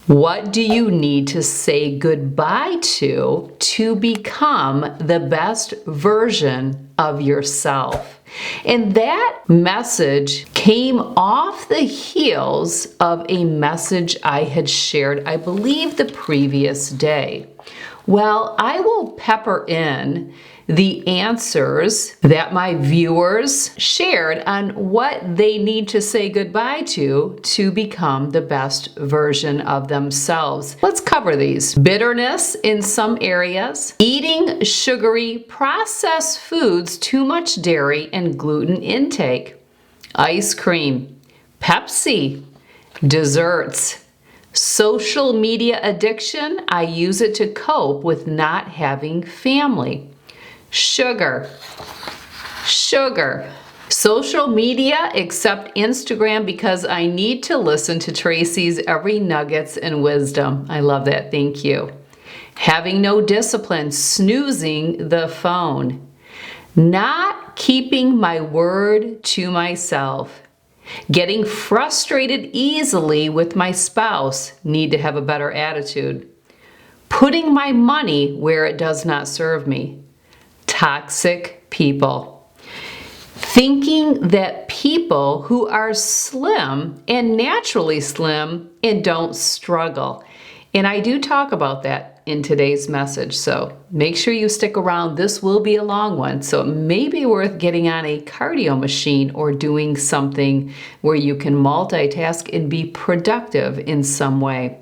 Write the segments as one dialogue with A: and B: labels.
A: What do you need to say goodbye to become the best version of yourself? And that message came off the heels of a message I had shared, I believe, the previous day. Well, I will pepper in the answers that my viewers shared on what they need to say goodbye to become the best version of themselves. Let's cover these. Bitterness in some areas, eating sugary processed foods, too much dairy and gluten intake, ice cream, Pepsi, desserts, social media addiction. I use it to cope with not having family. Sugar, social media except Instagram because I need to listen to Tracy's every nuggets and wisdom. I love that. Thank you. Having no discipline, snoozing the phone, not keeping my word to myself, getting frustrated easily with my spouse, need to have a better attitude, putting my money where it does not serve me, toxic people, thinking that people who are slim and naturally slim and don't struggle. And I do talk about that in today's message, so make sure you stick around. This will be a long one, so it may be worth getting on a cardio machine or doing something where you can multitask and be productive in some way.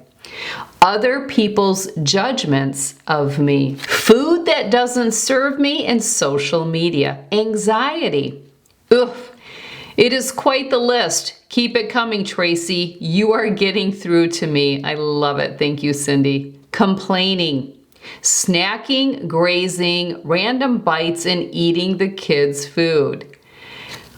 A: Other people's judgments of me, food that doesn't serve me, and social media, anxiety. Oof, it is quite the list. Keep it coming, Tracy. You are getting through to me. I love it. Thank you, Cindy. Complaining, snacking, grazing, random bites, and eating the kids' food.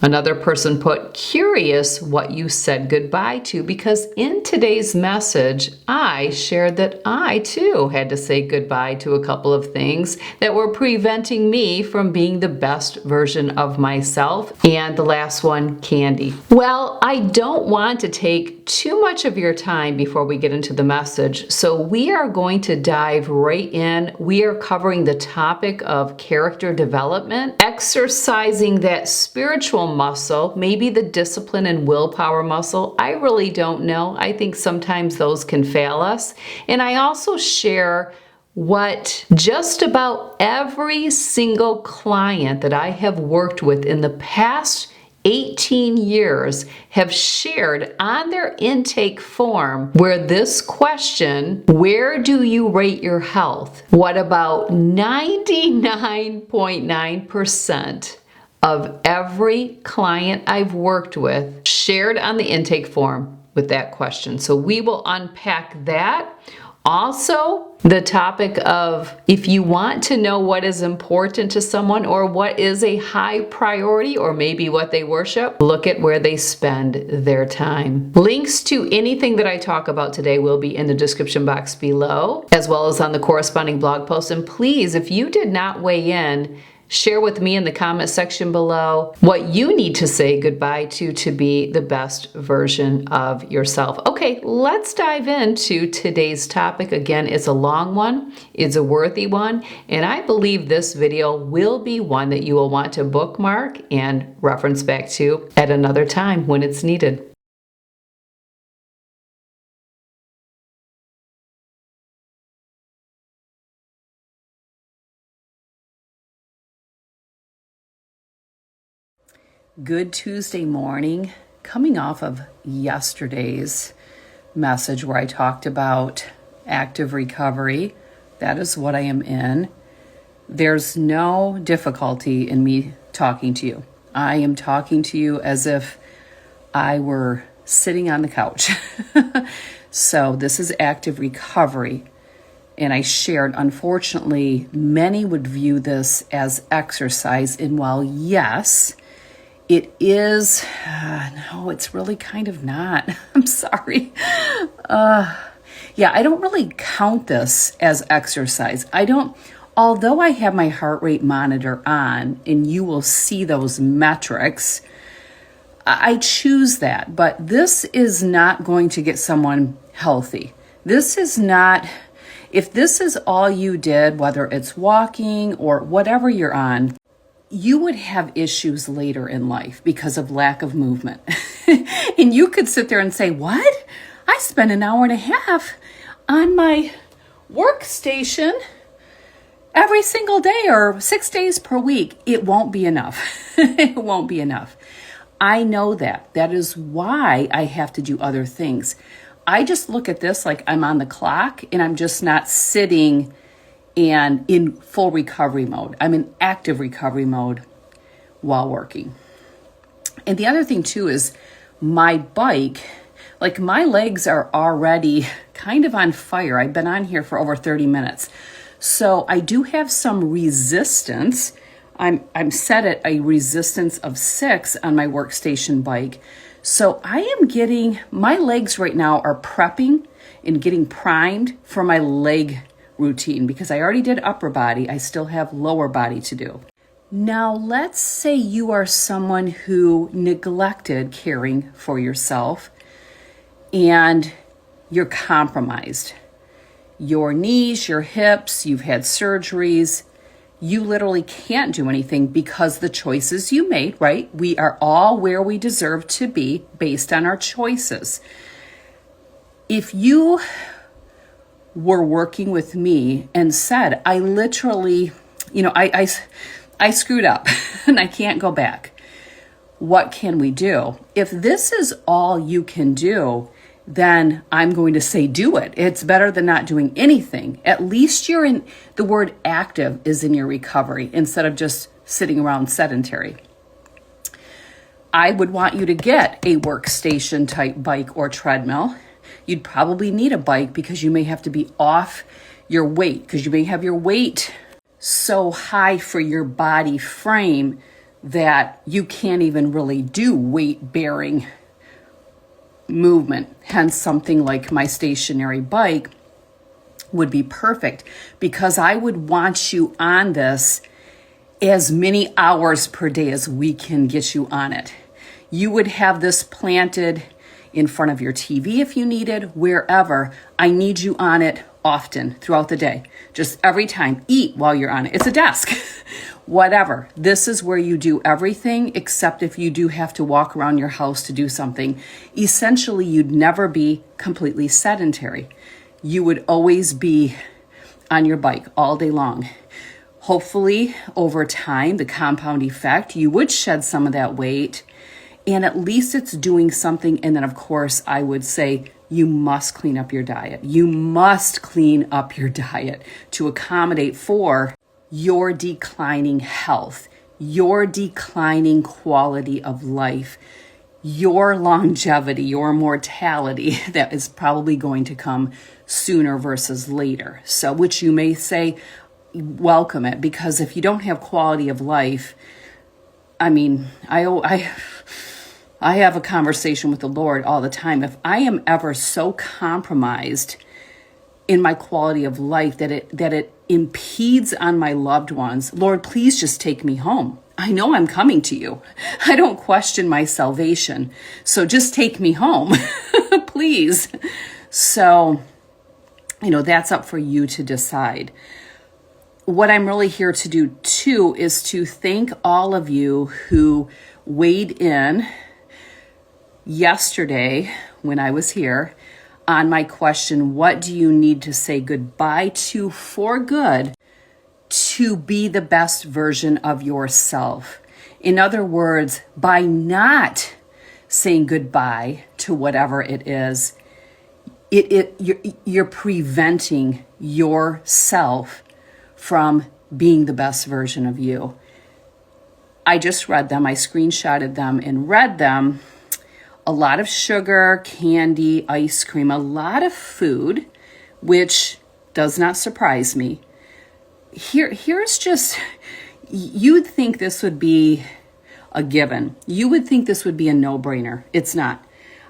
A: Another person put, curious what you said goodbye to, because in today's message, I shared that I too had to say goodbye to a couple of things that were preventing me from being the best version of myself. And the last one, candy. Well, I don't want to take too much of your time before we get into the message, so we are going to dive right in. We are covering the topic of character development, exercising that spiritual muscle, maybe the discipline and willpower muscle. I really don't know. I think sometimes those can fail us. And I also share what just about every single client that I have worked with in the past 18 years have shared on their intake form, where this question, where do you rate your health? What about 99.9% of every client I've worked with shared on the intake form with that question. So we will unpack that. Also, the topic of if you want to know what is important to someone or what is a high priority or maybe what they worship, look at where they spend their time. Links to anything that I talk about today will be in the description box below, as well as on the corresponding blog post. And please, if you did not weigh in, share with me in the comment section below what you need to say goodbye to be the best version of yourself. Okay, let's dive into today's topic. Again, it's a long one, it's a worthy one, and I believe this video will be one that you will want to bookmark and reference back to at another time when it's needed. Good Tuesday morning, coming off of yesterday's message where I talked about active recovery. That is what I am in. There's no difficulty in me talking to you. I am talking to you as if I were sitting on the couch. So this is active recovery. And I shared, unfortunately, many would view this as exercise. And while yes, it is, no, it's really kind of not. I'm sorry. Yeah, I don't really count this as exercise. Although I have my heart rate monitor on, and you will see those metrics, I choose that. But this is not going to get someone healthy. This is not, if this is all you did, whether it's walking or whatever you're on, you would have issues later in life because of lack of movement. And you could sit there and say, what? I spend an hour and a half on my workstation every single day or 6 days per week. It won't be enough. It won't be enough. I know that. That is why I have to do other things. I just look at this like I'm on the clock and I'm just not sitting and in full recovery mode. I'm in active recovery mode while working. And the other thing too is my bike, like my legs are already kind of on fire. I've been on here for over 30 minutes. So I do have some resistance. I'm set at a resistance of 6 on my workstation bike. So I am getting, my legs right now are prepping and getting primed for my leg routine because I already did upper body. I still have lower body to do. Now, let's say you are someone who neglected caring for yourself and you're compromised. Your knees, your hips, you've had surgeries. You literally can't do anything because the choices you made, right? We are all where we deserve to be based on our choices. If you were working with me and said, I literally, I screwed up and I can't go back. What can we do? If this is all you can do, then I'm going to say do it. It's better than not doing anything. At least you're in, the word active is in your recovery instead of just sitting around sedentary. I would want you to get a workstation type bike or treadmill. You'd probably need a bike because you may have to be off your weight because you may have your weight so high for your body frame that you can't even really do weight bearing movement. Hence something like my stationary bike would be perfect because I would want you on this as many hours per day as we can get you on it. You would have this planted in front of your TV if you needed, wherever. I need you on it often throughout the day. Just every time, eat while you're on it. It's a desk, whatever. This is where you do everything except if you do have to walk around your house to do something. Essentially, you'd never be completely sedentary. You would always be on your bike all day long. Hopefully, over time, the compound effect, you would shed some of that weight and at least it's doing something. And then, of course, I would say you must clean up your diet. You must clean up your diet to accommodate for your declining health, your declining quality of life, your longevity, your mortality that is probably going to come sooner versus later. So, which you may say, welcome it, because if you don't have quality of life, I mean, I have a conversation with the Lord all the time. If I am ever so compromised in my quality of life that it impedes on my loved ones, Lord, please just take me home. I know I'm coming to you. I don't question my salvation. So just take me home, please. So, that's up for you to decide. What I'm really here to do too is to thank all of you who weighed in yesterday when I was here on my question, what do you need to say goodbye to for good to be the best version of yourself? In other words, by not saying goodbye to whatever it is, you're preventing yourself from being the best version of you. I just read them. I screenshotted them and read them. A lot of sugar, candy, ice cream, a lot of food, which does not surprise me. Here's just, you'd think this would be a given. You would think this would be a no-brainer. It's not.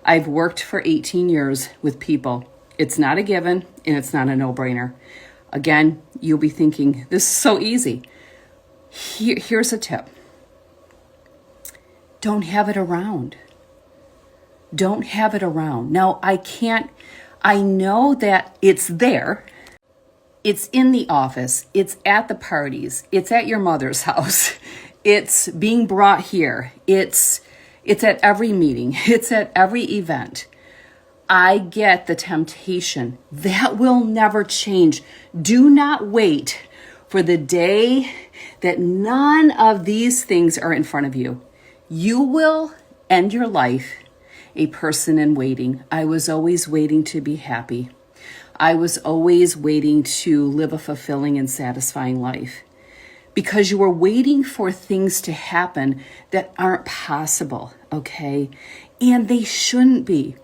A: I've worked for 18 years with people. It's not a given and it's not a no-brainer. Again, you'll be thinking, this is so easy. Here's a tip. Don't have it around. Don't have it around. Now, I
B: I know that it's there. It's in the office. It's at the parties. It's at your mother's house. It's being brought here. It's at every meeting. It's at every event. I get the temptation. That will never change. Do not wait for the day that none of these things are in front of you. You will end your life a person in waiting. I was always waiting to be happy. I was always waiting to live a fulfilling and satisfying life. Because you were waiting for things to happen that aren't possible, okay? And they shouldn't be.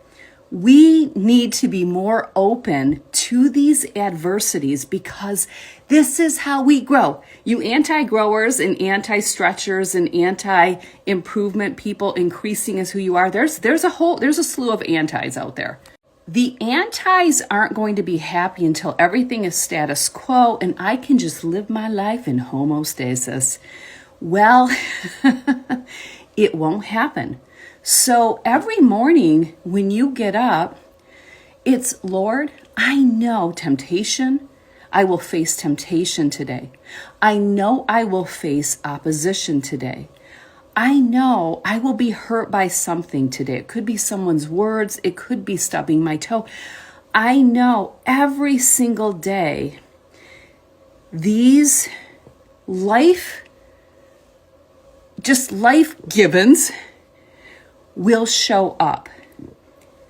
B: We need to be more open to these adversities because this is how we grow. You anti-growers and anti-stretchers and anti-improvement people, increasing as who you are, there's a slew of antis out there. The antis aren't going to be happy until everything is status quo and I can just live my life in homeostasis. Well, it won't happen. So every morning when you get up, it's, Lord, I know temptation. I will face temptation today. I know I will face opposition today. I know I will be hurt by something today. It could be someone's words. It could be stubbing my toe. I know every single day these life givens will show up.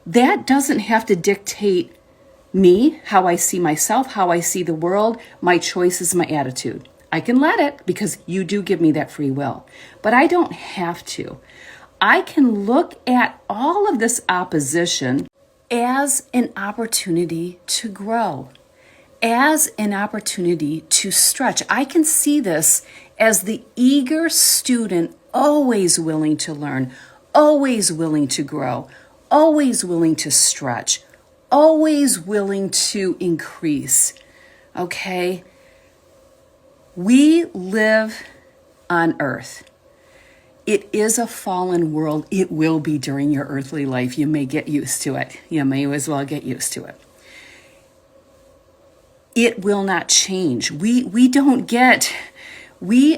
B: That doesn't have to dictate me, how I see myself, how I see the world, my choices, my attitude. I can let it because you do give me that free will, but I don't have to. I can look at all of this opposition as an opportunity to grow, as an opportunity to stretch. I can see this as the eager student, always willing to learn, always willing to grow, always willing to stretch, always willing to increase. Okay? We live on earth. It is a fallen world. It will be during your earthly life. You may get used to it. You may as well get used to it. It will not change. We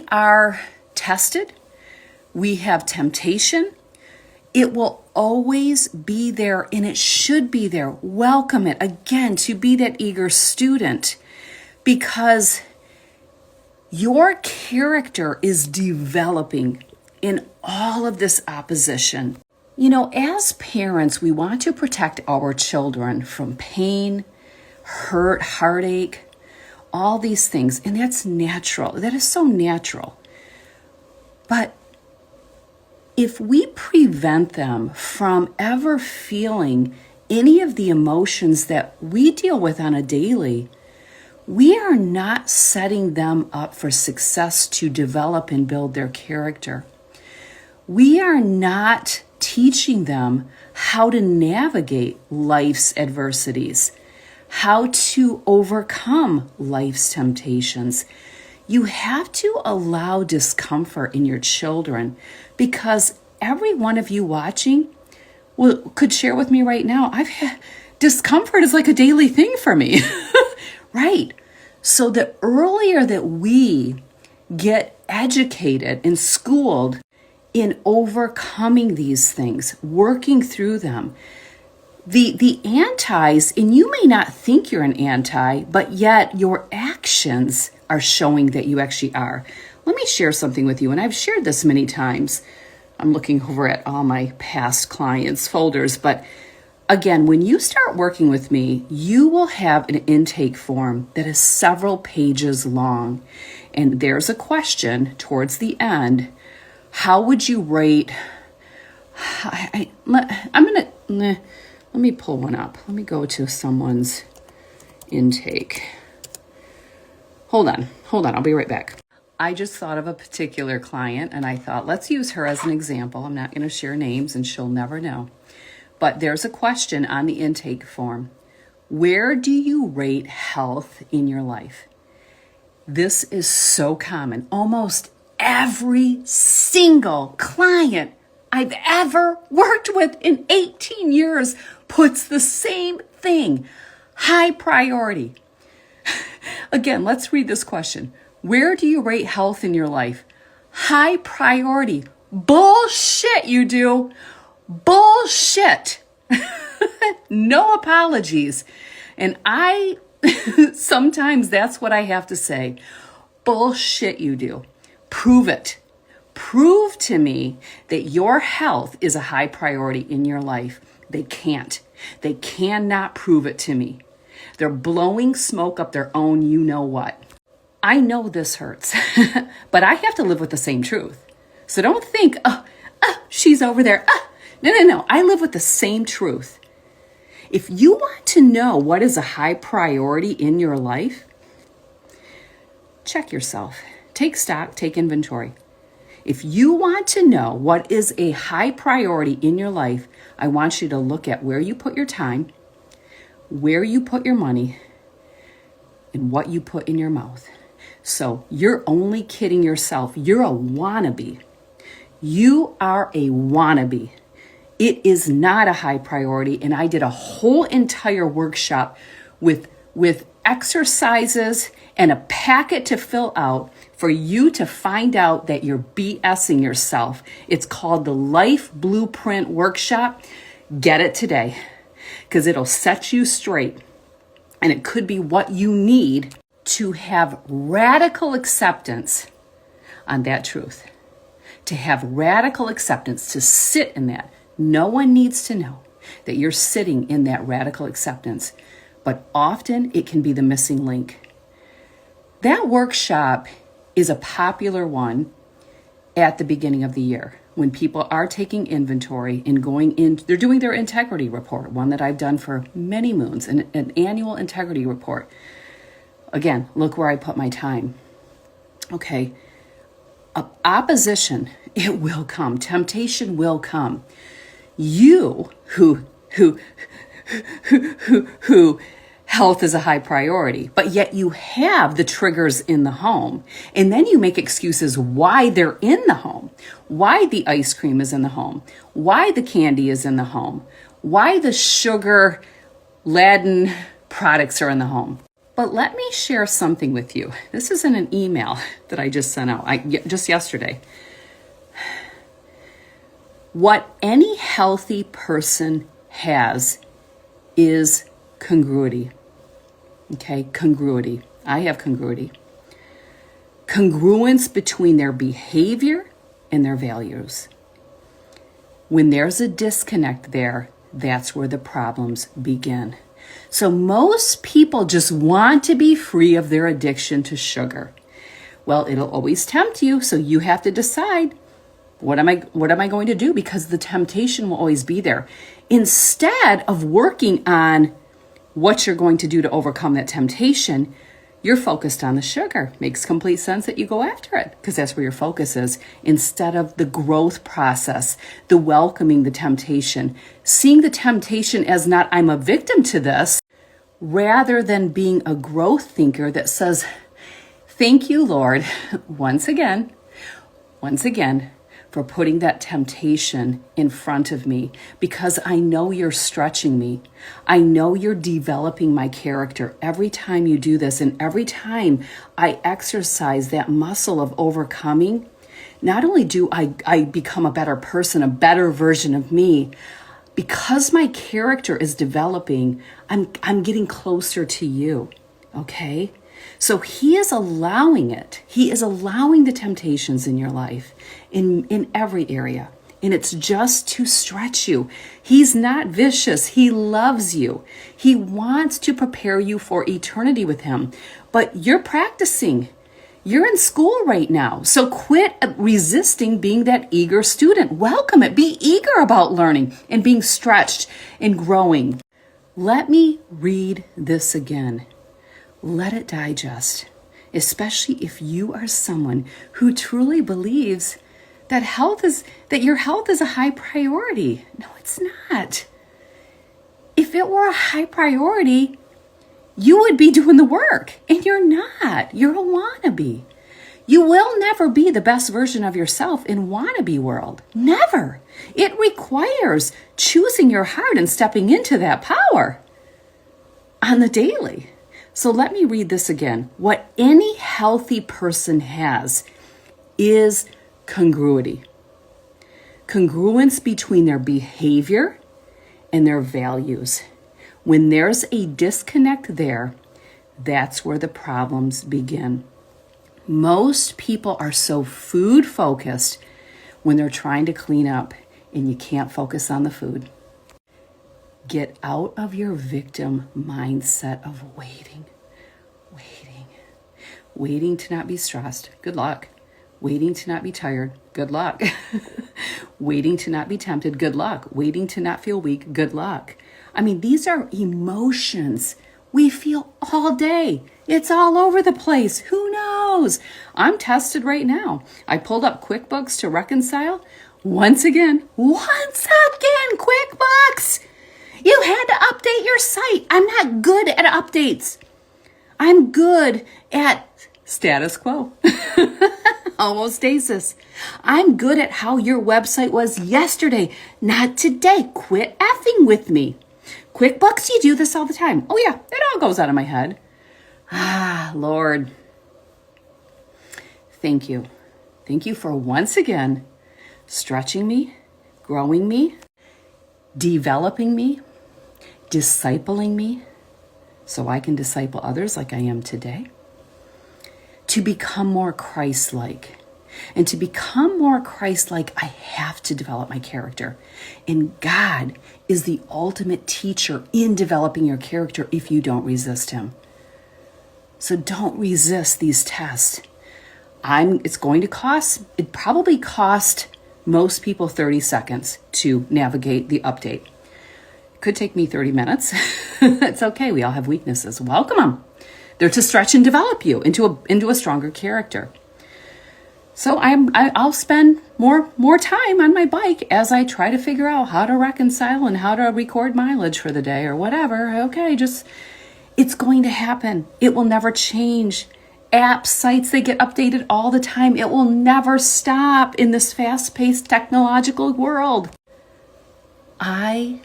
B: are tested. We have temptation. It will always be there and it should be there. Welcome it again to be that eager student because your character is developing in all of this opposition. You know, as parents, we want to protect our children from pain, hurt, heartache, all these things. And that's natural. That is so natural. But if we prevent them from ever feeling any of the emotions that we deal with on a daily, we are not setting them up for success to develop and build their character. We are not teaching them how to navigate life's adversities, how to overcome life's temptations. You have to allow discomfort in your children because every one of you watching could share with me right now, discomfort is like a daily thing for me. Right. So the earlier that we get educated and schooled in overcoming these things, working through them, the antis, and you may not think you're an anti, but yet your actions are showing that you actually are. Let me share something with you, and I've shared this many times. I'm looking over at all my past clients' folders, but again, when you start working with me, you will have an intake form that is several pages long. And there's a question towards the end. How would you rate? Let me pull one up. Let me go to someone's intake. Hold on. I'll be right back. I just thought of a particular client and I thought, let's use her as an example. I'm not going to share names and she'll never know. But there's a question on the intake form. Where do you rate health in your life? This is so common. Almost every single client I've ever worked with in 18 years puts the same thing. High priority. Again, let's read this question. Where do you rate health in your life? High priority. Bullshit, you do. Bullshit. No apologies. And sometimes that's what I have to say. Bullshit, you do. Prove it. Prove to me that your health is a high priority in your life. They can't. They cannot prove it to me. They're blowing smoke up their own you know what. I know this hurts, but I have to live with the same truth. So don't think, she's over there. No. I live with the same truth. If you want to know what is a high priority in your life, check yourself. Take stock, take inventory. If you want to know what is a high priority in your life, I want you to look at where you put your time, where you put your money, and what you put in your mouth. So you're only kidding yourself. You're a wannabe. You are a wannabe. It is not a high priority. And I did a whole entire workshop with exercises and a packet to fill out for you to find out that you're BSing yourself. It's called the Life Blueprint Workshop. Get it today, because it'll set you straight. And it could be what you need to have radical acceptance on that truth. To have radical acceptance, to sit in that. No one needs to know that you're sitting in that radical acceptance, but often it can be the missing link. That workshop is a popular one at the beginning of the year when people are taking inventory and going in. They're doing their integrity report, one that I've done for many moons, an annual integrity report. Again, look where I put my time. Okay, opposition, it will come. Temptation will come. You who health is a high priority, but yet you have the triggers in the home, and then you make excuses why they're in the home, why the ice cream is in the home, why the candy is in the home, why the sugar laden products are in the home. But let me share something with you. This is in an email that I just sent out just yesterday. What any healthy person has is congruity. Okay, congruity. I have congruity. Congruence between their behavior and their values. When there's a disconnect there, that's where the problems begin. So most people just want to be free of their addiction to sugar. Well, it'll always tempt you, so you have to decide, what am I going to do? Because the temptation will always be there. Instead of working on what you're going to do to overcome that temptation, you're focused on the sugar. Makes complete sense that you go after it because that's where your focus is, instead of the growth process, the welcoming the temptation, seeing the temptation as not I'm a victim to this, rather than being a growth thinker that says, thank you, Lord, once again, for putting that temptation in front of me, because I know you're stretching me. I know you're developing my character every time you do this. And every time I exercise that muscle of overcoming, not only do I become a better person, a better version of me, because my character is developing, I'm getting closer to you, okay? So he is allowing it. He is allowing the temptations in your life in every area. And it's just to stretch you. He's not vicious. He loves you. He wants to prepare you for eternity with him. But you're practicing. You're in school right now. So quit resisting being that eager student. Welcome it. Be eager about learning and being stretched and growing. Let me read this again. Let it digest, especially if you are someone who truly believes that your health is a high priority. No, it's not. If it were a high priority, you would be doing the work, and you're not. You're a wannabe. You will never be the best version of yourself in wannabe world. Never. It requires choosing your heart and stepping into that power. on the daily. So let me read this again. What any healthy person has is congruity. Congruence between their behavior and their values. When there's a disconnect there, that's where the problems begin. Most people are so food focused when they're trying to clean up, and you can't focus on the food. Get out of your victim mindset of waiting to not be stressed. Good luck. Waiting to not be tired. Good luck. Waiting to not be tempted. Good luck. Waiting to not feel weak. Good luck. I mean, these are emotions we feel all day. It's all over the place. Who knows? I'm tested right now. I pulled up QuickBooks to reconcile. Once again, QuickBooks. You had to update your site. I'm not good at updates. I'm good at status quo. Homeostasis. I'm good at how your website was yesterday, not today. Quit effing with me. QuickBooks, you do this all the time. Oh yeah, it all goes out of my head. Lord. Thank you. Thank you for once again stretching me, growing me, developing me, discipling me so I can disciple others like I am today. To become more Christ-like. And to become more Christ-like, I have to develop my character. And God is the ultimate teacher in developing your character if you don't resist him. So don't resist these tests. It probably cost most people 30 seconds to navigate the update. Could take me 30 minutes. It's okay. We all have weaknesses. Welcome them. They're to stretch and develop you into a stronger character. So I'll spend more time on my bike as I try to figure out how to reconcile and how to record mileage for the day or whatever. Okay, it's going to happen. It will never change. Apps, sites, they get updated all the time. It will never stop in this fast-paced technological world. I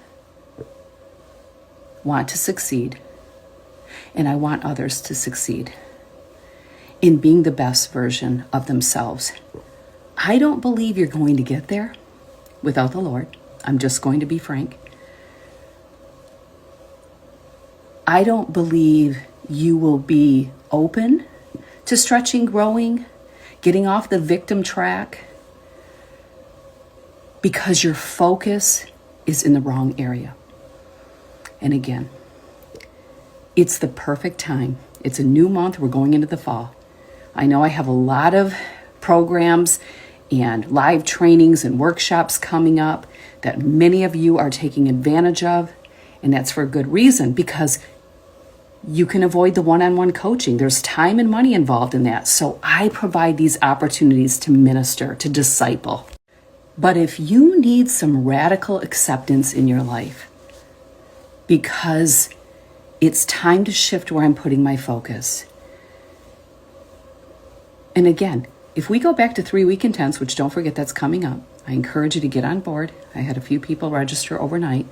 B: want to succeed, and I want others to succeed in being the best version of themselves. I don't believe you're going to get there without the Lord. I'm just going to be frank. I don't believe you will be open to stretching, growing, getting off the victim track because your focus is in the wrong area. And again, it's the perfect time. It's a new month. We're going into the fall. I know I have a lot of programs and live trainings and workshops coming up that many of you are taking advantage of. And that's for a good reason, because you can avoid the one-on-one coaching. There's time and money involved in that. So I provide these opportunities to minister, to disciple. But if you need some radical acceptance in your life, because it's time to shift where I'm putting my focus. And again, if we go back to 3-week intense, which don't forget that's coming up, I encourage you to get on board. I had a few people register overnight.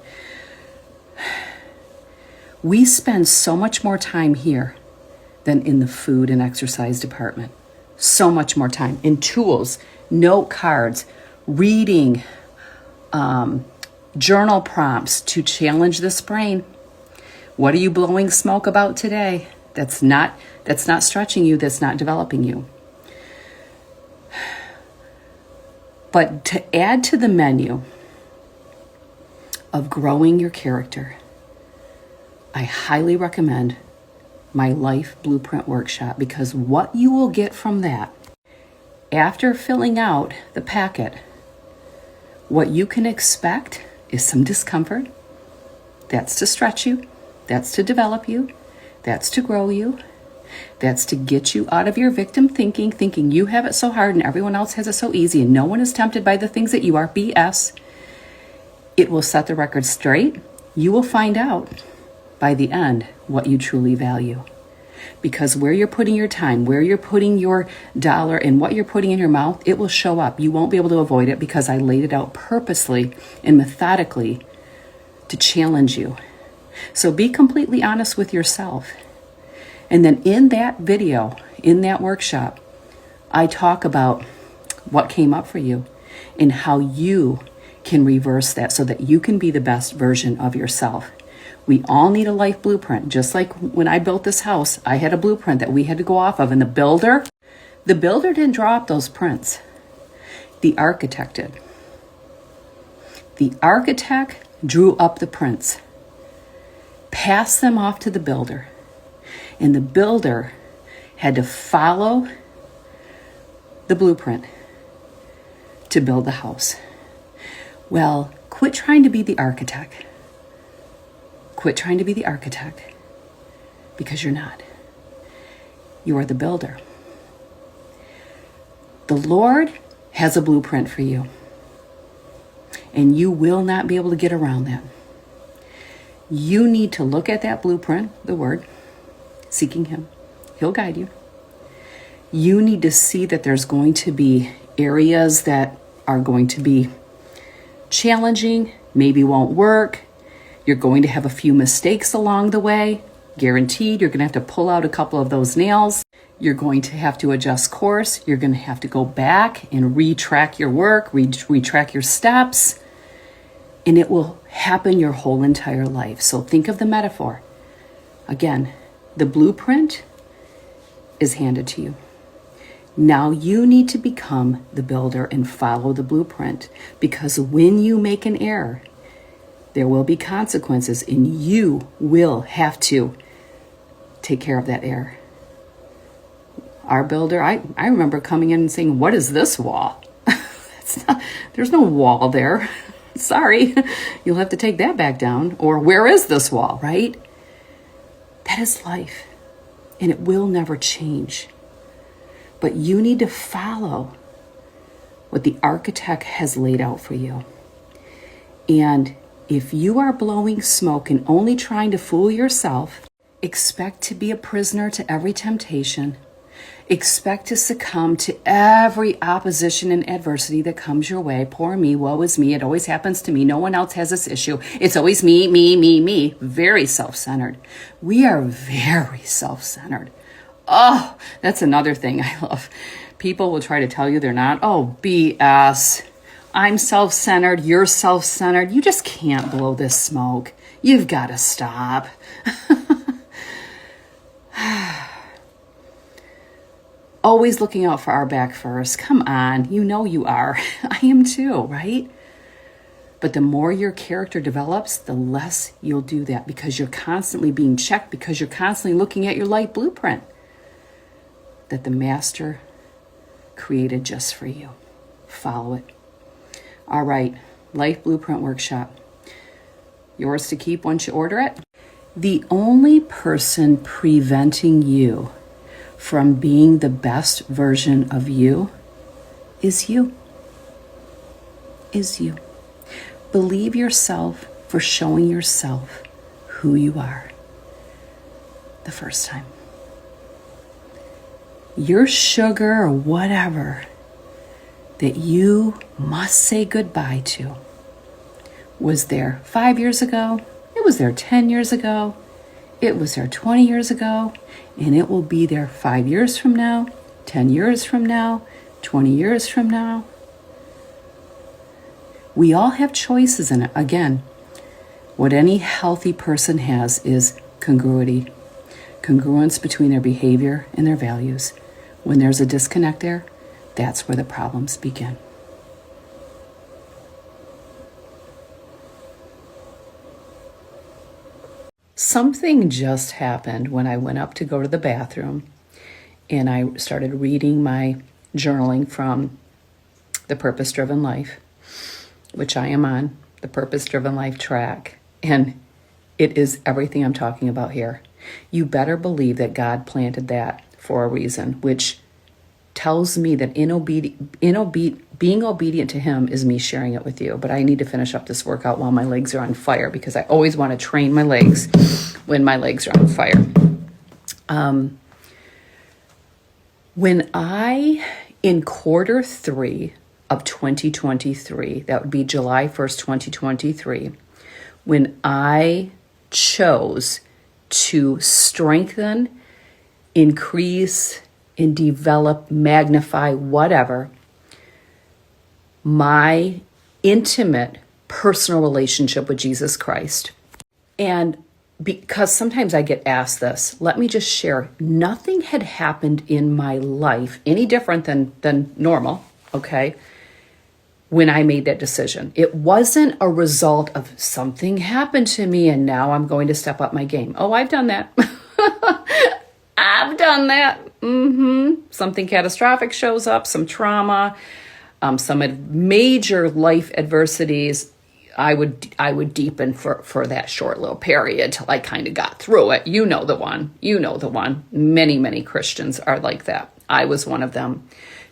B: We spend so much more time here than in the food and exercise department. So much more time in tools, note cards, reading, journal prompts to challenge this brain. What are you blowing smoke about today? That's not stretching you. That's not developing you. But to add to the menu of growing your character, I highly recommend my Life Blueprint Workshop, because what you will get from that, after filling out the packet, what you can expect is some discomfort. That's to stretch you. That's to develop you. That's to grow you. That's to get you out of your victim thinking you have it so hard and everyone else has it so easy and no one is tempted by the things that you are. BS. It will set the record straight. You will find out by the end what you truly value. Because where you're putting your time, where you're putting your dollar, and what you're putting in your mouth, it will show up. You won't be able to avoid it, because I laid it out purposely and methodically to challenge you. So be completely honest with yourself. And then in that video, in that workshop, I talk about what came up for you and how you can reverse that so that you can be the best version of yourself. We all need a life blueprint. Just like when I built this house, I had a blueprint that we had to go off of. And the builder didn't draw up those prints. The architect did. The architect drew up the prints, passed them off to the builder, and the builder had to follow the blueprint to build the house. Well, quit trying to be the architect. Quit trying to be the architect, because you're not. You are the builder. The Lord has a blueprint for you, and you will not be able to get around that. You need to look at that blueprint, the Word, seeking Him. He'll guide you. You need to see that there's going to be areas that are going to be challenging, maybe won't work. You're going to have a few mistakes along the way. Guaranteed, you're going to have to pull out a couple of those nails. You're going to have to adjust course. You're going to have to go back and retrack your work, retrack your steps, and it will happen your whole entire life. So think of the metaphor. Again, the blueprint is handed to you. Now you need to become the builder and follow the blueprint, because when you make an error, there will be consequences, and you will have to take care of that error. Our builder, I remember coming in and saying, "What is this wall?" There's no wall there. Sorry, you'll have to take that back down. Or where is this wall, right? That is life, and it will never change. But you need to follow what the architect has laid out for you. And if you are blowing smoke and only trying to fool yourself, expect to be a prisoner to every temptation. Expect to succumb to every opposition and adversity that comes your way. Poor me, woe is me. It always happens to me. No one else has this issue. It's always me, me, me, me. Very self-centered. We are very self-centered. Oh, that's another thing I love. People will try to tell you they're not. Oh, BS. I'm self-centered. You're self-centered. You just can't blow this smoke. You've got to stop. Always looking out for our back first. Come on. You know you are. I am too, right? But the more your character develops, the less you'll do that, because you're constantly being checked, because you're constantly looking at your life blueprint that the Master created just for you. Follow it. All right, Life Blueprint Workshop. Yours to keep once you order it. The only person preventing you from being the best version of you is you. Is you. Believe yourself for showing yourself who you are the first time. Your sugar or whatever that you must say goodbye to was there 5 years ago, it was there 10 years ago, it was there 20 years ago, and it will be there 5 years from now, 10 years from now, 20 years from now. We all have choices in it. Again, what any healthy person has is congruity. Congruence between their behavior and their values. When there's a disconnect there, that's where the problems begin. Something just happened when I went up to go to the bathroom, and I started reading my journaling from The Purpose Driven Life, which I am on, the Purpose Driven Life track. And it is everything I'm talking about here. You better believe that God planted that for a reason, which tells me that being obedient to Him is me sharing it with you. But I need to finish up this workout while my legs are on fire, because I always want to train my legs when my legs are on fire. In quarter 3 of 2023, that would be July 1st, 2023, when I chose to strengthen, increase, and develop, magnify, whatever, my intimate personal relationship with Jesus Christ. And because sometimes I get asked this, let me just share, nothing had happened in my life any different than normal, okay, when I made that decision. It wasn't a result of something happened to me and now I'm going to step up my game. Oh, I've done that. I've done that. Something catastrophic shows up, some trauma, some major life adversities. I would deepen for that short little period till I kind of got through it. You know the one. Many, many Christians are like that. I was one of them.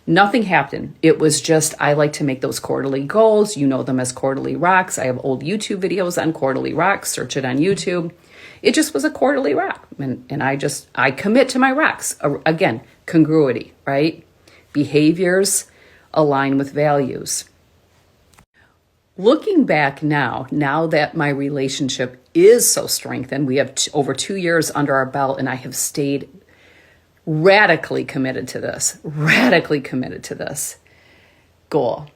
B: Nothing happened. It was just, I like to make those quarterly goals. You know them as quarterly rocks. I have old YouTube videos on quarterly rocks. Search it on YouTube. It just was a quarterly rock. And I commit to my rocks. Again, congruity, right? Behaviors align with values. Looking back now that my relationship is so strengthened, we have over 2 years under our belt, and I have stayed radically committed to this goal.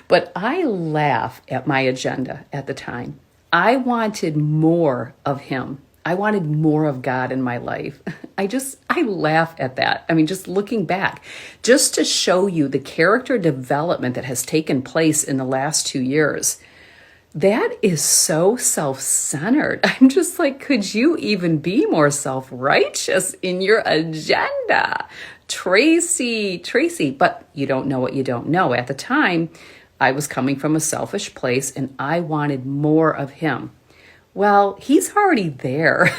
B: But I laugh at my agenda at the time. I wanted more of him. I wanted more of God in my life. I laugh at that. I mean, just looking back, just to show you the character development that has taken place in the last 2 years. That is so self-centered. I'm just like, could you even be more self-righteous in your agenda? Tracy, but you don't know what you don't know. At the time, I was coming from a selfish place and I wanted more of him. Well, he's already there.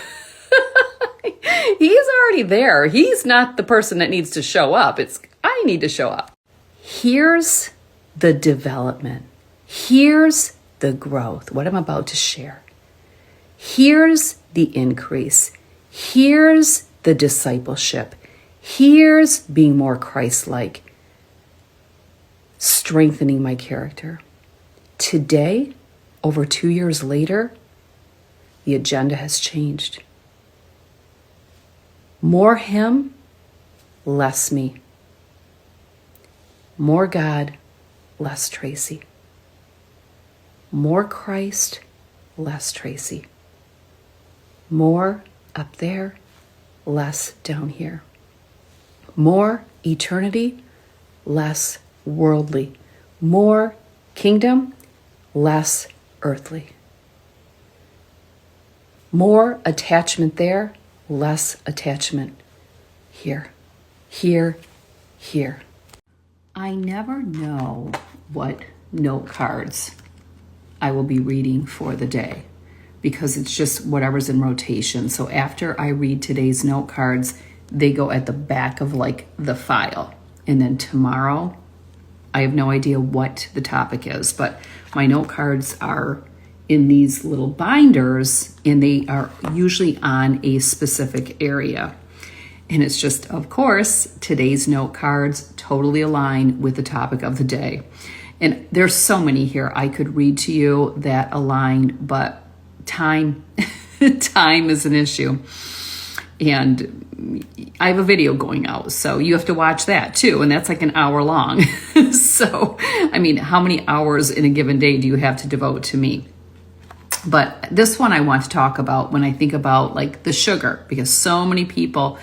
B: He's already there. He's not the person that needs to show up. It's I need to show up. Here's the development. Here's the growth, what I'm about to share. Here's the increase. Here's the discipleship. Here's being more Christ-like, strengthening my character. Today, over 2 years later, the agenda has changed. More him, less me. More God, less Tracy. More Christ, less Tracy. More up there, less down here. More eternity, less worldly. More kingdom, less earthly. More attachment there, less attachment here. Here. I never know what note cards I will be reading for the day because it's just whatever's in rotation. So after I read today's note cards, they go at the back of like the file. And then tomorrow, I have no idea what the topic is, but my note cards are in these little binders and they are usually on a specific area. And it's just, of course, today's note cards totally align with the topic of the day. And there's so many here I could read to you that align, but time is an issue. And I have a video going out, so you have to watch that too. And that's like an hour long. So, I mean, how many hours in a given day do you have to devote to me? But this one I want to talk about when I think about like the sugar, because so many people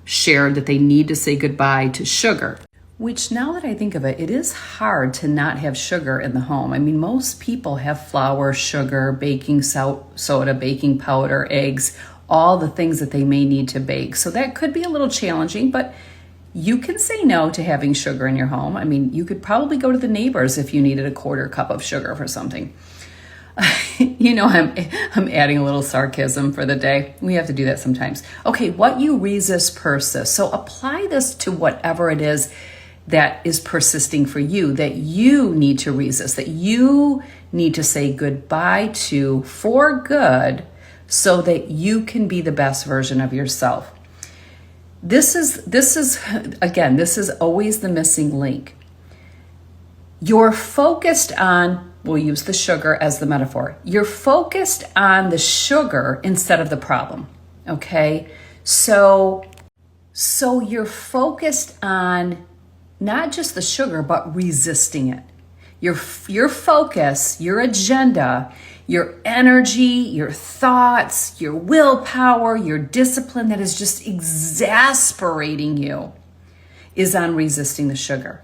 B: shared that they need to say goodbye to sugar. Which now that I think of it, it is hard to not have sugar in the home. I mean, most people have flour, sugar, baking soda, baking powder, eggs, all the things that they may need to bake. So that could be a little challenging, but you can say no to having sugar in your home. I mean, you could probably go to the neighbors if you needed a quarter cup of sugar for something. You know, I'm adding a little sarcasm for the day. We have to do that sometimes. Okay, what you resist persists. So apply this to whatever it is that is persisting for you, that you need to resist, that you need to say goodbye to for good so that you can be the best version of yourself. This is again, this is always the missing link. You're focused on we'll use the sugar as the metaphor. You're focused on the sugar instead of the problem, okay? So you're focused on not just the sugar, but resisting it. Your focus, your agenda, your energy, your thoughts, your willpower, your discipline that is just exasperating you is on resisting the sugar.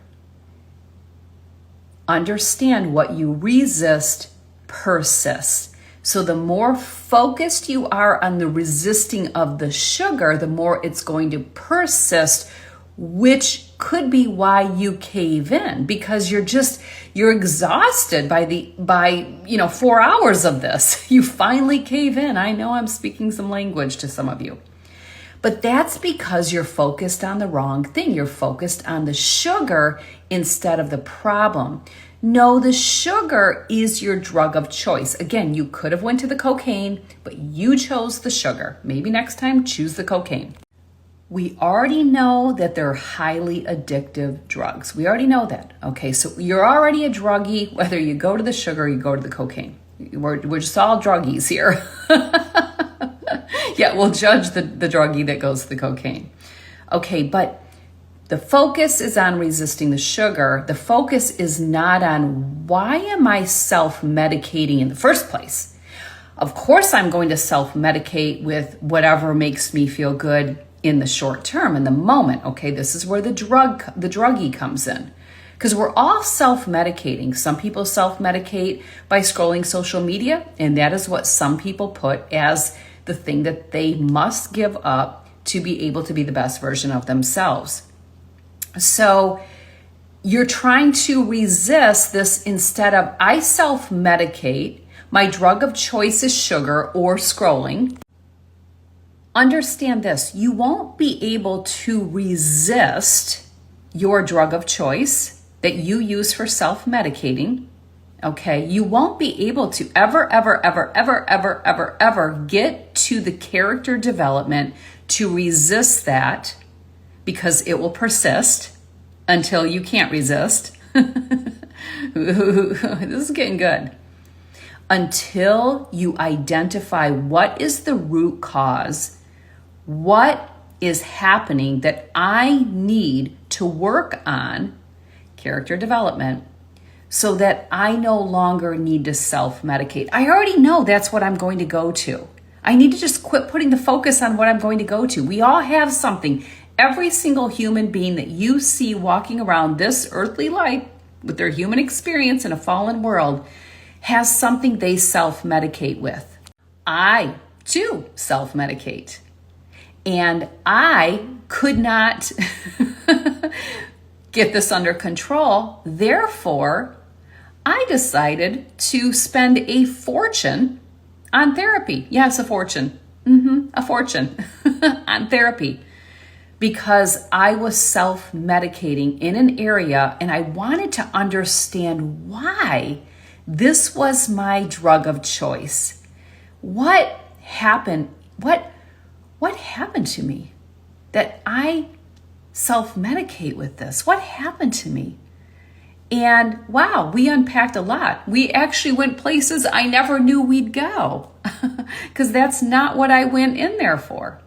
B: Understand what you resist persists. So the more focused you are on the resisting of the sugar, the more it's going to persist, which could be why you cave in, because you're exhausted by 4 hours of this. You finally cave in. I know I'm speaking some language to some of you. But that's because you're focused on the wrong thing. You're focused on the sugar instead of the problem. No, the sugar is your drug of choice. Again, you could have went to the cocaine, but you chose the sugar. Maybe next time, choose the cocaine. We already know that they're highly addictive drugs. We already know that. Okay, so you're already a druggie, whether you go to the sugar or you go to the cocaine. We're just all druggies here. Yeah, we'll judge the druggie that goes to the cocaine. Okay, but the focus is on resisting the sugar. The focus is not on why am I self-medicating in the first place? Of course, I'm going to self-medicate with whatever makes me feel good in the short term, in the moment. Okay, this is where the druggie comes in. Because we're all self-medicating. Some people self-medicate by scrolling social media, and that is what some people put as the thing that they must give up to be able to be the best version of themselves. So you're trying to resist this instead of I self-medicate, my drug of choice is sugar or scrolling. Understand this, you won't be able to resist your drug of choice that you use for self-medicating. Okay, you won't be able to ever get to the character development to resist that, because it will persist until you can't resist. This is getting good. Until you identify what is the root cause, what is happening that I need to work on, character development, so that I no longer need to self-medicate. I already know that's what I'm going to go to. I need to just quit putting the focus on what I'm going to go to. We all have something. Every single human being that you see walking around this earthly life with their human experience in a fallen world has something they self-medicate with. I, too, self-medicate. And I could not get this under control. Therefore, I decided to spend a fortune on therapy. Yes, a fortune. A fortune on therapy. Because I was self-medicating in an area and I wanted to understand why this was my drug of choice. What happened? What happened to me that I self-medicate with this? What happened to me? And wow, we unpacked a lot. We actually went places I never knew we'd go, because that's not what I went in there for.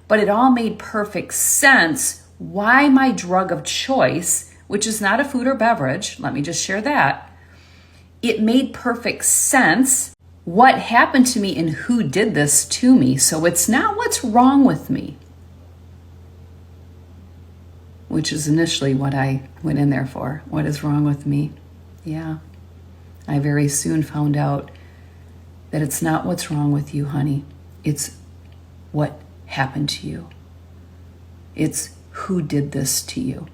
B: But it all made perfect sense why my drug of choice, which is not a food or beverage, let me just share that. It made perfect sense what happened to me and who did this to me. So it's not what's wrong with me, which is initially what I went in there for. What is wrong with me? Yeah. I very soon found out that it's not what's wrong with you, honey. It's what happened to you. It's who did this to you.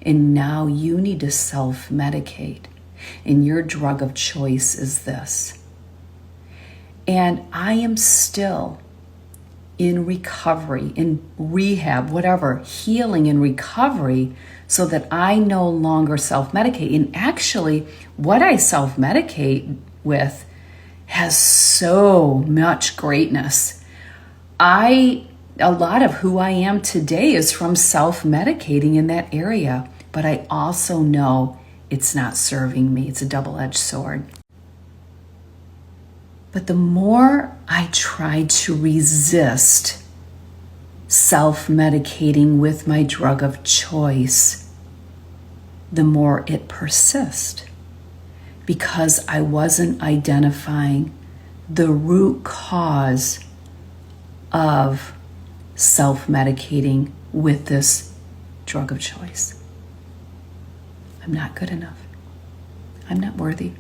B: And now you need to self-medicate. And your drug of choice is this. And I am still in recovery, in rehab, whatever, healing and recovery, so that I no longer self-medicate. And actually, what I self-medicate with has so much greatness. A lot of who I am today is from self-medicating in that area, but I also know it's not serving me. It's a double-edged sword. But the more I try to resist self-medicating with my drug of choice, the more it persists, because I wasn't identifying the root cause of self-medicating with this drug of choice. I'm not good enough. I'm not worthy.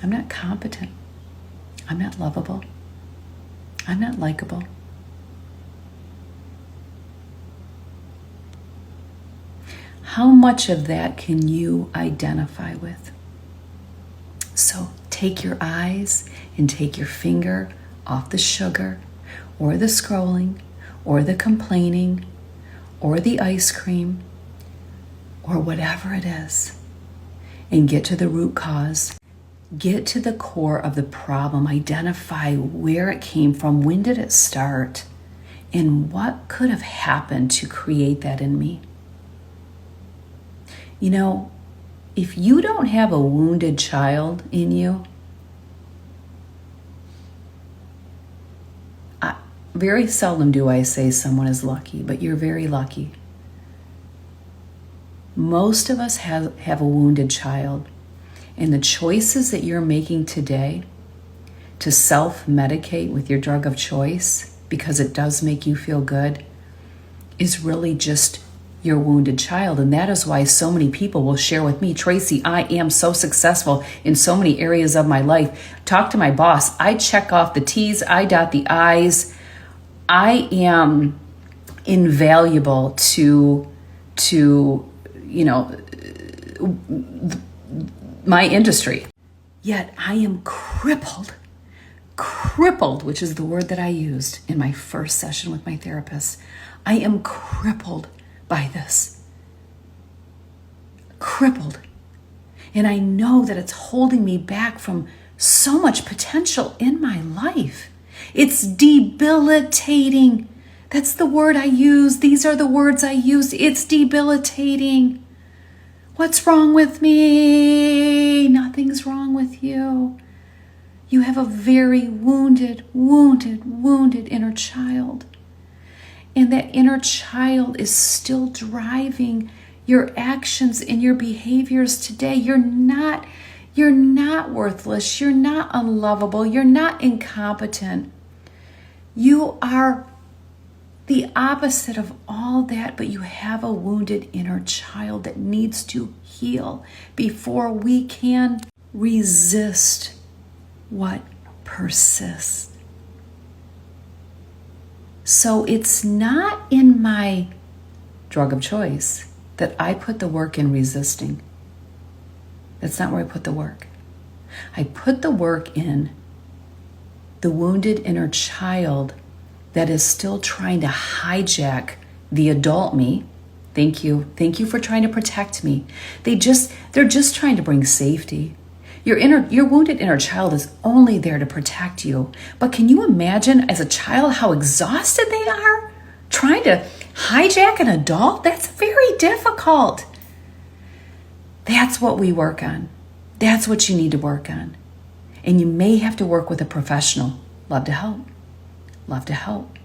B: I'm not competent. I'm not lovable. I'm not likable. How much of that can you identify with? So take your eyes and take your finger off the sugar or the scrolling or the complaining or the ice cream or whatever it is, and get to the root cause. Get to the core of the problem. Identify where it came from. When did it start? And what could have happened to create that in me? You know, if you don't have a wounded child in you, very seldom do I say someone is lucky, but you're very lucky. Most of us have a wounded child, and the choices that you're making today to self-medicate with your drug of choice, because it does make you feel good, is really just your wounded child. And that is why so many people will share with me, Tracy, I am so successful in so many areas of my life. Talk to my boss. I check off the T's, I dot the I's. I am invaluable to my industry. Yet I am crippled, which is the word that I used in my first session with my therapist. I am crippled by this. Crippled. And I know that it's holding me back from so much potential in my life. It's debilitating. That's the word I use. These are the words I use. It's debilitating. What's wrong with me? Nothing's wrong with you. You have a very wounded inner child. And that inner child is still driving your actions and your behaviors today. You're not worthless. You're not unlovable. You're not incompetent. You are the opposite of all that, but you have a wounded inner child that needs to heal before we can resist what persists. So it's not in my drug of choice that I put the work in resisting. That's not where I put the work. I put the work in the wounded inner child that is still trying to hijack the adult me. Thank you for trying to protect me. They're just trying to bring safety. Your wounded inner child is only there to protect you. But can you imagine as a child how exhausted they are trying to hijack an adult? That's very difficult. That's what we work on. That's what you need to work on. And you may have to work with a professional. Love to help. Love to help.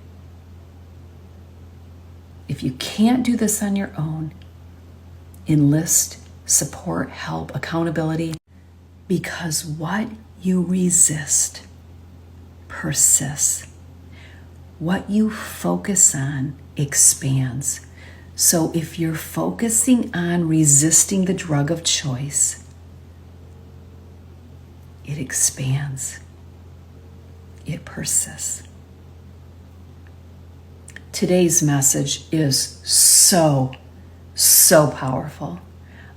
B: If you can't do this on your own, enlist support, help, accountability, because what you resist persists. What you focus on expands. So if you're focusing on resisting the drug of choice, it expands. It persists. Today's message is so powerful.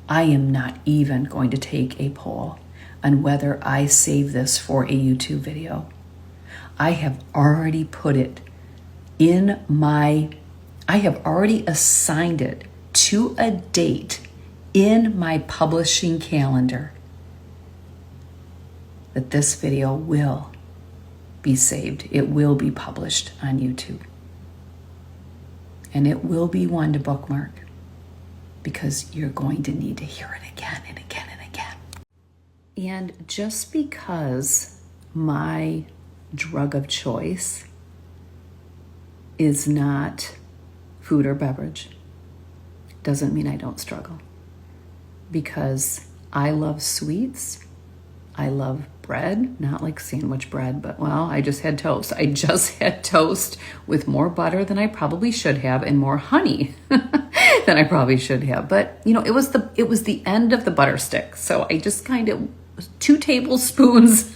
B: I am not even going to take a poll on whether I save this for a YouTube video. I have already put it I have already assigned it to a date in my publishing calendar that this video will be saved. It will be published on YouTube. And it will be one to bookmark. because you're going to need to hear it again and again and again. And just because my drug of choice is not food or beverage doesn't mean I don't struggle, because I love sweets. I love bread, not like sandwich bread, but well, I just had toast. I just had toast with more butter than I probably should have and more honey than I probably should have. But you know, it was the end of the butter stick. So I just kind of 2 tablespoons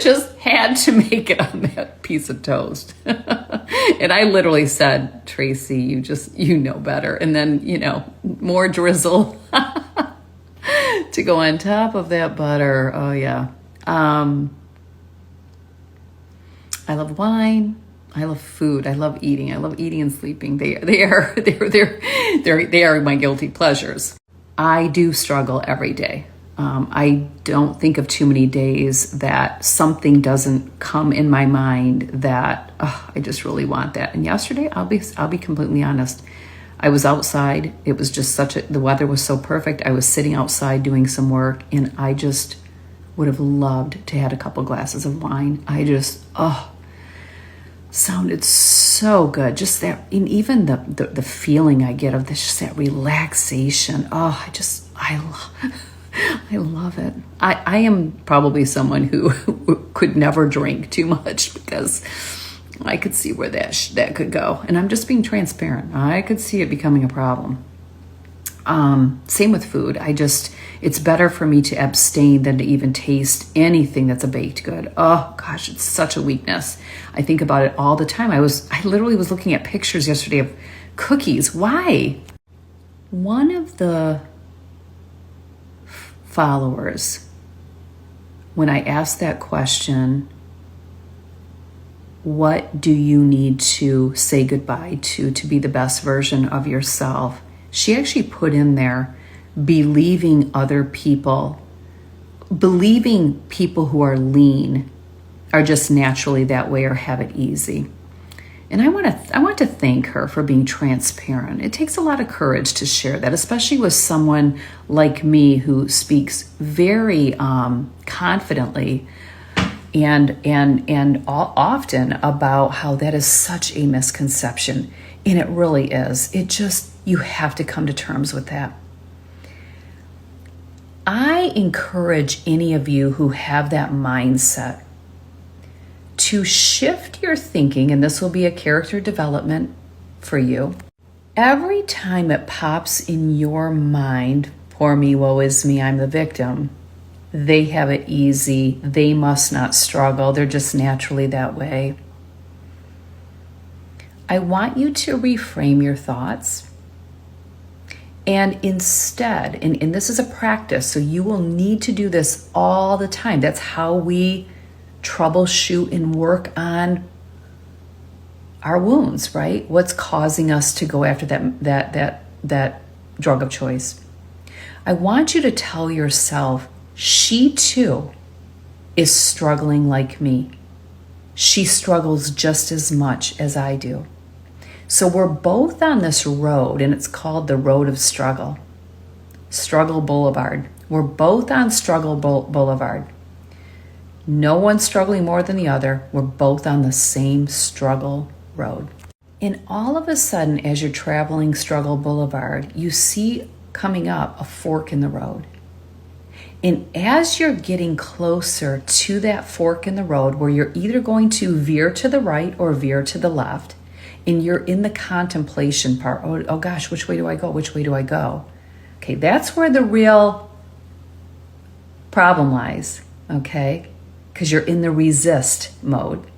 B: just had to make it on that piece of toast. And I literally said, Tracy, you know better. And then, you know, more drizzle to go on top of that butter. Oh yeah. I love wine. I love food. I love eating. I love eating and sleeping. They are my guilty pleasures. I do struggle every day. I don't think of too many days that something doesn't come in my mind that I just really want that. And yesterday, I'll be completely honest. I was outside. It was just the weather was so perfect. I was sitting outside doing some work, and I just would have loved to have a couple glasses of wine. Sounded so good. Just that, and even the feeling I get of this, just that relaxation. I love it. I am probably someone who could never drink too much, because I could see where that could go. And I'm just being transparent. I could see it becoming a problem. Same with food. It's better for me to abstain than to even taste anything that's a baked good. Oh gosh, it's such a weakness. I think about it all the time. I literally was looking at pictures yesterday of cookies. Why? One of the followers, when I asked that question, what do you need to say goodbye to be the best version of yourself? She actually put in there, believing people who are lean are just naturally that way or have it easy. And I want to thank her for being transparent. It takes a lot of courage to share that, especially with someone like me who speaks very confidently and often about how that is such a misconception. And it really is. You have to come to terms with that. I encourage any of you who have that mindset to shift your thinking, and this will be a character development for you. Every time it pops in your mind, poor me, woe is me, I'm the victim, they have it easy, they must not struggle, they're just naturally that way. I want you to reframe your thoughts. And instead, and this is a practice, so you will need to do this all the time. That's how we troubleshoot and work on our wounds, right? What's causing us to go after that drug of choice? I want you to tell yourself, she too is struggling like me. She struggles just as much as I do. So we're both on this road, and it's called the road of struggle. Struggle Boulevard. We're both on Struggle Boulevard. No one's struggling more than the other. We're both on the same struggle road. And all of a sudden, as you're traveling Struggle Boulevard, you see coming up a fork in the road. And as you're getting closer to that fork in the road, where you're either going to veer to the right or veer to the left, and you're in the contemplation part, oh gosh, which way do I go? Which way do I go? Okay, that's where the real problem lies, okay? Because you're in the resist mode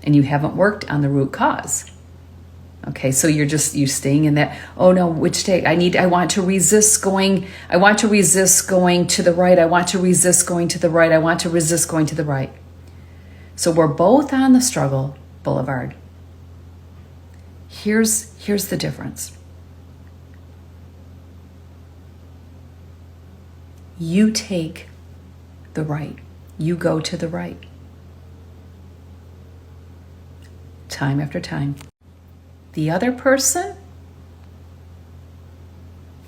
B: and you haven't worked on the root cause. Okay, so you're staying in that, oh no, which day? I want to resist going to the right. I want to resist going to the right. I want to resist going to the right. So we're both on the struggle boulevard. Here's the difference. You take the right. You go to the right. Time after time. The other person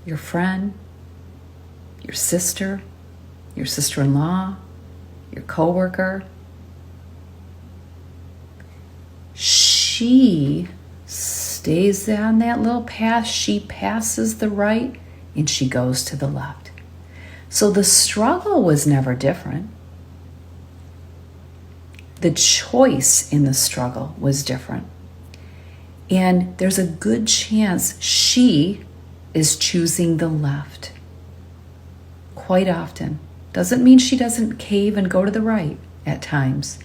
B: your friend, your sister-in-law, your coworker. She stays on that little path. She passes the right and she goes to the left. So the struggle was never different. The choice in the struggle was different. And there's a good chance she is choosing the left. Quite often. Doesn't mean she doesn't cave and go to the right at times.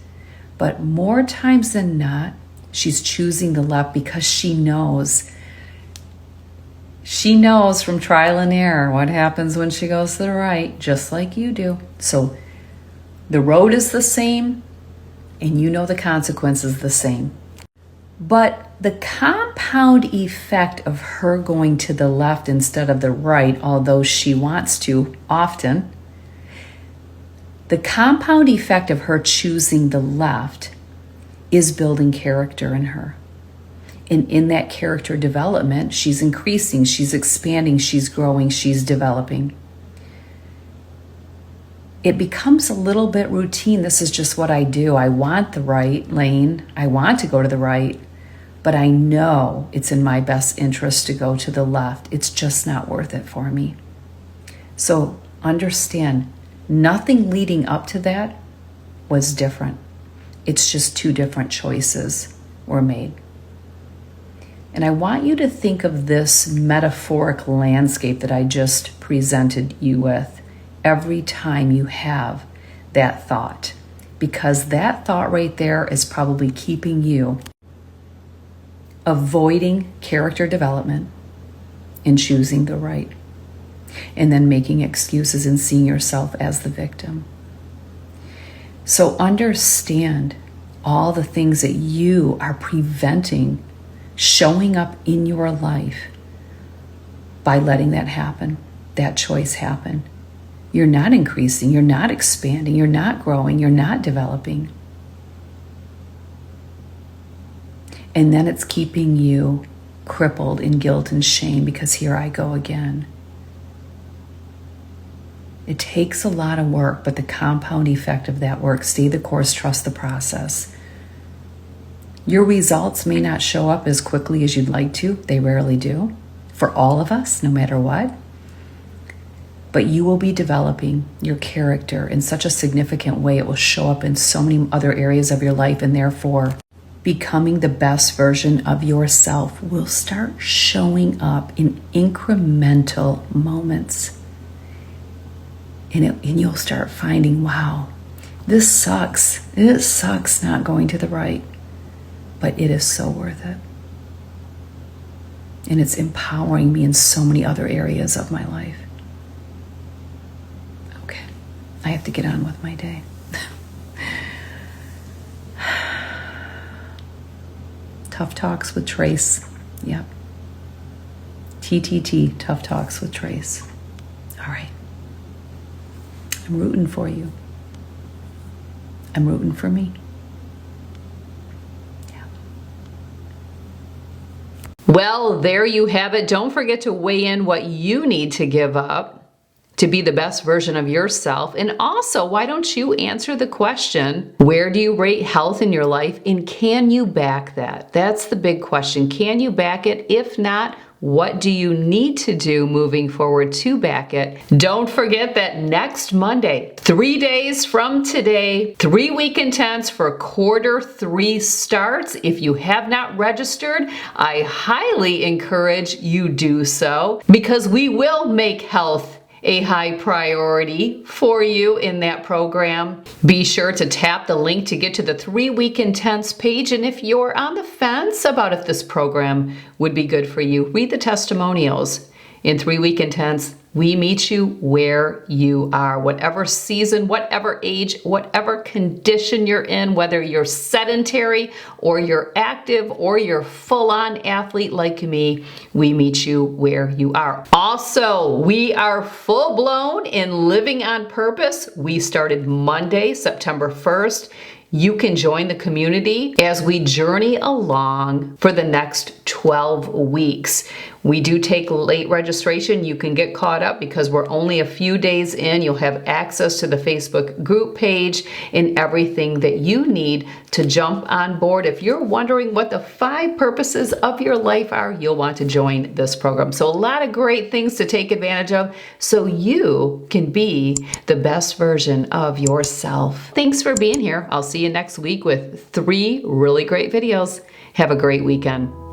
B: But more times than not, she's choosing the left because she knows. She knows from trial and error what happens when she goes to the right, just like you do. So the road is the same, and you know the consequences the same. But the compound effect of her going to the left instead of the right, although she wants to often, the compound effect of her choosing the left is building character in her. And in that character development, she's increasing, she's expanding, she's growing, she's developing. It becomes a little bit routine. This is just what I do. I want the right lane. I want to go to the right, but I know it's in my best interest to go to the left. It's just not worth it for me. So understand, nothing leading up to that was different. It's just two different choices were made. And I want you to think of this metaphoric landscape that I just presented you with every time you have that thought, because that thought right there is probably keeping you avoiding character development and choosing the right, and then making excuses and seeing yourself as the victim. So understand all the things that you are preventing showing up in your life by letting that happen, that choice happen. You're not increasing, you're not expanding, you're not growing, you're not developing. And then it's keeping you crippled in guilt and shame because here I go again. It takes a lot of work, but the compound effect of that work, stay the course, trust the process. Your results may not show up as quickly as you'd like to. They rarely do. For all of us, no matter what. But you will be developing your character in such a significant way. It will show up in so many other areas of your life, and therefore becoming the best version of yourself will start showing up in incremental moments. And you'll start finding, wow, this sucks. It sucks not going to the right. But it is so worth it. And it's empowering me in so many other areas of my life. Okay, I have to get on with my day. Tough Talks with Trace. Yep. TTT, Tough Talks with Trace. All right. I'm rooting for you. I'm rooting for me.
A: Well, there you have it. Don't forget to weigh in what you need to give up to be the best version of yourself. And also, why don't you answer the question, where do you rate health in your life, and can you back that? That's the big question. Can you back it? If not, what do you need to do moving forward to back it? Don't forget that next Monday, 3 days from today, 3-week intense for Q3 starts. If you have not registered, I highly encourage you do so, because we will make health a high priority for you in that program. Be sure to tap the link to get to the 3-week intense page. And if you're on the fence about if this program would be good for you, read the testimonials. In 3-week intense, we meet you where you are, whatever season, whatever age, whatever condition you're in, whether you're sedentary or you're active or you're full-on athlete like me, we meet you where you are. Also, we are full-blown in Living on Purpose. We started Monday, September 1st. you can join the community as we journey along for the next 12 weeks. We do take late registration. You can get caught up because we're only a few days in. You'll have access to the Facebook group page and everything that you need to jump on board. If you're wondering what the 5 purposes of your life are, you'll want to join this program. So a lot of great things to take advantage of so you can be the best version of yourself. Thanks for being here. I'll see you next week with 3 really great videos. Have a great weekend.